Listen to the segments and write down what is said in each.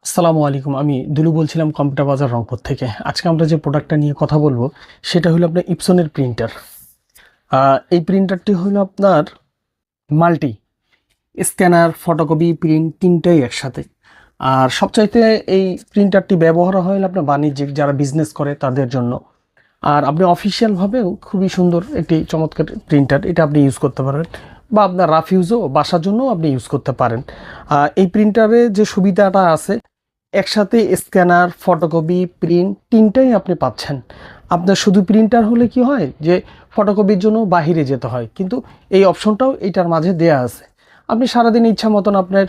আসসালামু আলাইকুম। আমি দুলু বলছিলাম কম্পিউটার বাজার রংপুর থেকে। আজকে আমরা যে প্রোডাক্টটা নিয়ে কথা বলবো সেটা হলো আপনার ইপসনের প্রিন্টার। এই প্রিন্টারটি হলো আপনার মাল্টি স্ক্যানার, ফটোকপি, প্রিন্ট তিনটাই একসাথে। আর সবচাইতে এই প্রিন্টারটি ব্যবহার হয় আপনার বাণিজ্যিক যারা বিজনেস করে তাদের জন্য। আর আপনি অফিসিয়ালভাবেও খুবই সুন্দর একটি চমৎকার প্রিন্টার, এটা আপনি ইউজ করতে পারেন বা আপনার রাফ ইউজও বাসার জন্যও আপনি ইউজ করতে পারেন। এই প্রিন্টারে যে সুবিধাটা আছে, একসাথে স্ক্যানার, ফটোকপি, প্রিন্ট তিনটাই আপনি পাচ্ছেন। আপনার শুধু প্রিন্টার হলে কি হয় যে ফটোকপির জন্য বাহিরে যেতে হয়, কিন্তু এই অপশনটাও এইটার মাঝে দেয়া আছে। আপনি সারাদিন ইচ্ছা মতন আপনার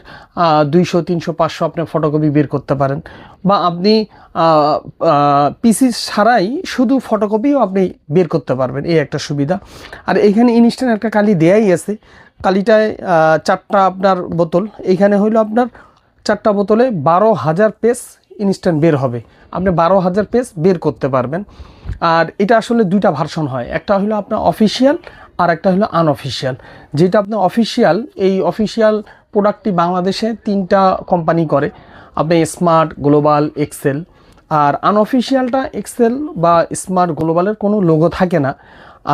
200, 300, 500 আপনার ফটোকপি বের করতে পারেন, বা আপনি পিসি ছাড়াই শুধু ফটোকপিও আপনি বের করতে পারবেন, এই একটা সুবিধা। আর এখানে ইনস্ট্যান্ট একটা কালি দেয়াই আছে। কালিটায় 4টা আপনার বোতল, এইখানে হইলো আপনার 4টা বোতলে 12,000 পেজ ইনস্ট্যান্ট বের হবে। আপনি 12,000 পেজ বের করতে পারবেন। আর এটা আসলে দুইটা ভার্সন হয়, একটা হলো আপনার অফিসিয়াল আর একটা হলো আনঅফিসিয়াল। যেটা আপনার অফিসিয়াল, এই অফিসিয়াল প্রোডাক্টটি বাংলাদেশে 3টা কোম্পানি করে, আপনি স্মার্ট, গ্লোবাল, এক্সেল। আর আনঅফিসিয়ালটা এক্সেল বা স্মার্ট, গ্লোবালের কোনো লোগো থাকে না।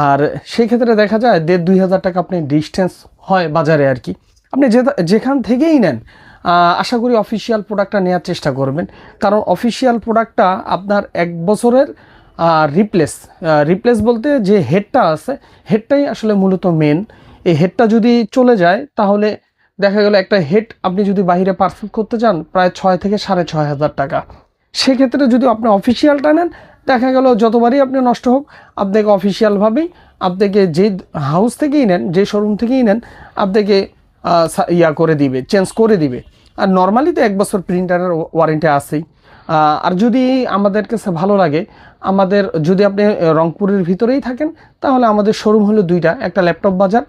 আর সেই ক্ষেত্রে দেখা যায় 1,500-2,000 টাকা আপনি ডিস্টেন্স হয় বাজারে আর কি। আপনি যেখান থেকেই নেন, আশা করি অফিসিয়াল প্রোডাক্টটা নেওয়ার চেষ্টা করবেন, কারণ অফিসিয়াল প্রোডাক্টটা আপনার 1 বছরের রিপ্লেস বলতে যে হেডটা আছে, হেডটাই আসলে মূলত মেন। এই হেডটা যদি চলে যায় তাহলে দেখা গেল একটা হেড আপনি যদি বাইরে পারচেজ করতে চান প্রায় 6 থেকে 6,500 টাকা। সেক্ষেত্রে যদি আপনি অফিসিয়ালটা নেন, দেখা গেল যতবারই আপনি নষ্ট হোক, আপনাকে অফিসিয়ালভাবেই আপনাকে যে হাউস থেকেই নেন, যে শোরুম থেকেই নেন, আপনাকে করে দিবে, চেঞ্জ করে দিবে। আর নর্মালি তো 1 বছর প্রিন্টারের ওয়ারেন্টি আছেই। আর যদি আমাদের কাছে ভালো লাগে, যদি আপনি রংপুরের ভিতরেই থাকেন, তাহলে আমাদের শোরুম হলো 2টা, একটা ল্যাপটপ বাজার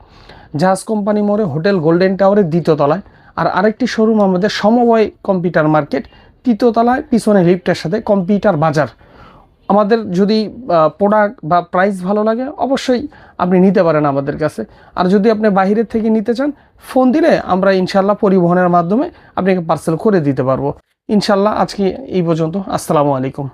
জাহাজ কোম্পানি মোড়ে হোটেল গোল্ডেন টাওয়ারের 2য় তলায়, আর আরেকটি শোরুম আমাদের সমবায় কম্পিউটার মার্কেট 3য় তলায়, পিছনে লিফটের সাথে কম্পিউটার বাজার। আমাদের যদি প্রোডাক্ট বা প্রাইস ভালো লাগে, অবশ্যই আপনি নিতে পারেন আমাদের কাছে। আর যদি আপনি বাইরের থেকে নিতে চান, ফোন দিলে আমরা ইনশাল্লাহ পরিবহনের মাধ্যমে আপনাকে পার্সেল করে দিতে পারবো। ইনশাল্লাহ আজকে এই পর্যন্ত। আসসালামু আলাইকুম।